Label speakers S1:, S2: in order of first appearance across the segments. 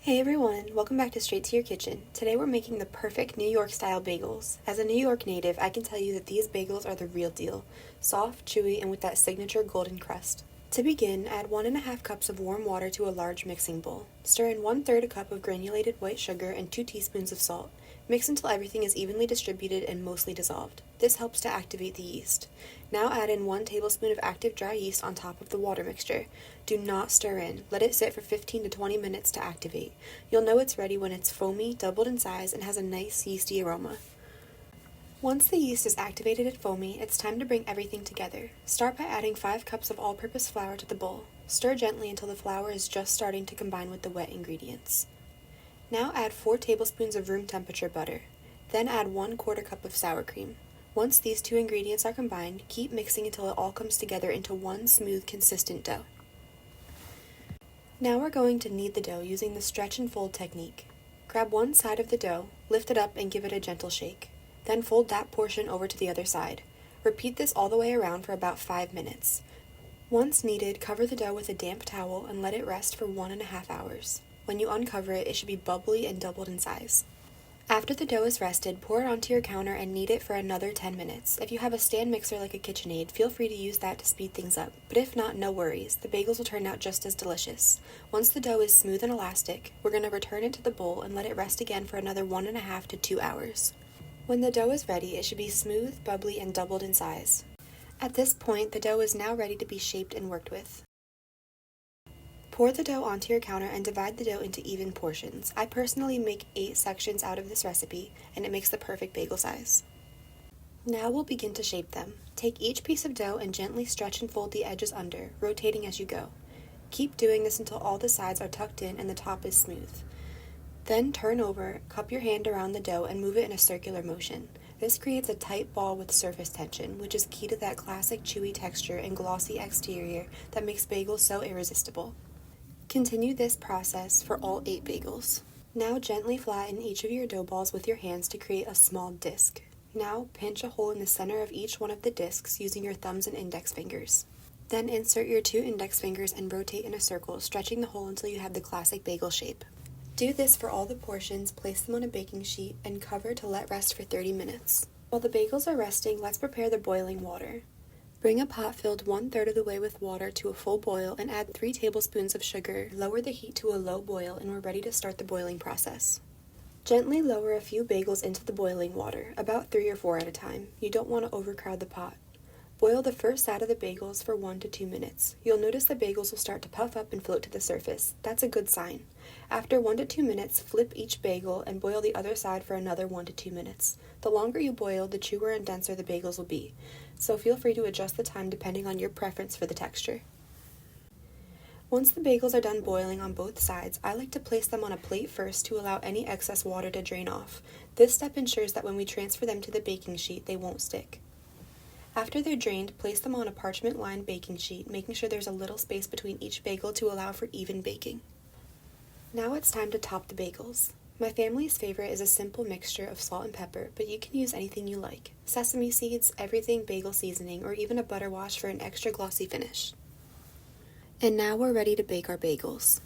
S1: Hey everyone, welcome back to Straight to Your Kitchen. Today we're making the perfect New York style bagels. As a New York native, I can tell you that these bagels are the real deal. Soft, chewy, and with that signature golden crust. To begin, add 1.5 cups of warm water to a large mixing bowl. Stir in 1/3 cup of granulated white sugar and 2 teaspoons of salt. Mix until everything is evenly distributed and mostly dissolved. This helps to activate the yeast. Now add in 1 tablespoon of active dry yeast on top of the water mixture. Do not stir in. Let it sit for 15 to 20 minutes to activate. You'll know it's ready when it's foamy, doubled in size, and has a nice yeasty aroma. Once the yeast is activated and foamy, it's time to bring everything together. Start by adding 5 cups of all-purpose flour to the bowl. Stir gently until the flour is just starting to combine with the wet ingredients. Now add 4 tablespoons of room temperature butter. Then add 1/4 cup of sour cream. Once these 2 ingredients are combined, keep mixing until it all comes together into one smooth, consistent dough. Now we're going to knead the dough using the stretch and fold technique. Grab one side of the dough, lift it up and give it a gentle shake. Then fold that portion over to the other side. Repeat this all the way around for about 5 minutes. Once kneaded, cover the dough with a damp towel and let it rest for 1.5 hours. When you uncover it, it should be bubbly and doubled in size. After the dough is rested, pour it onto your counter and knead it for another 10 minutes. If you have a stand mixer like a KitchenAid, feel free to use that to speed things up. But if not, no worries. The bagels will turn out just as delicious. Once the dough is smooth and elastic, we're going to return it to the bowl and let it rest again for another 1.5 to 2 hours. When the dough is ready, it should be smooth, bubbly, and doubled in size. At this point, the dough is now ready to be shaped and worked with. Pour the dough onto your counter and divide the dough into even portions. I personally make 8 sections out of this recipe, and it makes the perfect bagel size. Now we'll begin to shape them. Take each piece of dough and gently stretch and fold the edges under, rotating as you go. Keep doing this until all the sides are tucked in and the top is smooth. Then turn over, cup your hand around the dough and move it in a circular motion. This creates a tight ball with surface tension, which is key to that classic chewy texture and glossy exterior that makes bagels so irresistible. Continue this process for all 8 bagels. Now gently flatten each of your dough balls with your hands to create a small disc. Now pinch a hole in the center of each one of the discs using your thumbs and index fingers. Then insert your 2 index fingers and rotate in a circle, stretching the hole until you have the classic bagel shape. Do this for all the portions, place them on a baking sheet, and cover to let rest for 30 minutes. While the bagels are resting, let's prepare the boiling water. Bring a pot filled 1/3 of the way with water to a full boil and add 3 tablespoons of sugar. Lower the heat to a low boil and we're ready to start the boiling process. Gently lower a few bagels into the boiling water, about 3 or 4 at a time. You don't want to overcrowd the pot. Boil the first side of the bagels for 1 to 2 minutes. You'll notice the bagels will start to puff up and float to the surface. That's a good sign. After 1 to 2 minutes, flip each bagel and boil the other side for another 1 to 2 minutes. The longer you boil, the chewer and denser the bagels will be, so feel free to adjust the time depending on your preference for the texture. Once the bagels are done boiling on both sides, I like to place them on a plate first to allow any excess water to drain off. This step ensures that when we transfer them to the baking sheet, they won't stick. After they're drained, place them on a parchment-lined baking sheet, making sure there's a little space between each bagel to allow for even baking. Now it's time to top the bagels. My family's favorite is a simple mixture of salt and pepper, but you can use anything you like. Sesame seeds, everything bagel seasoning, or even a butter wash for an extra glossy finish. And now we're ready to bake our bagels.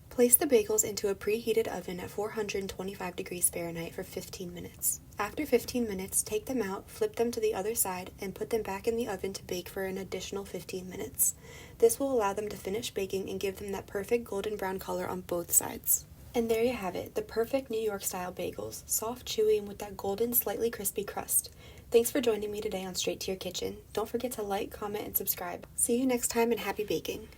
S1: Place the bagels into a preheated oven at 425 degrees Fahrenheit for 15 minutes. After 15 minutes, take them out, flip them to the other side, and put them back in the oven to bake for an additional 15 minutes. This will allow them to finish baking and give them that perfect golden brown color on both sides. And there you have it, the perfect New York style bagels, soft, chewy, and with that golden, slightly crispy crust. Thanks for joining me today on Straight to Your Kitchen. Don't forget to like, comment, and subscribe. See you next time and happy baking!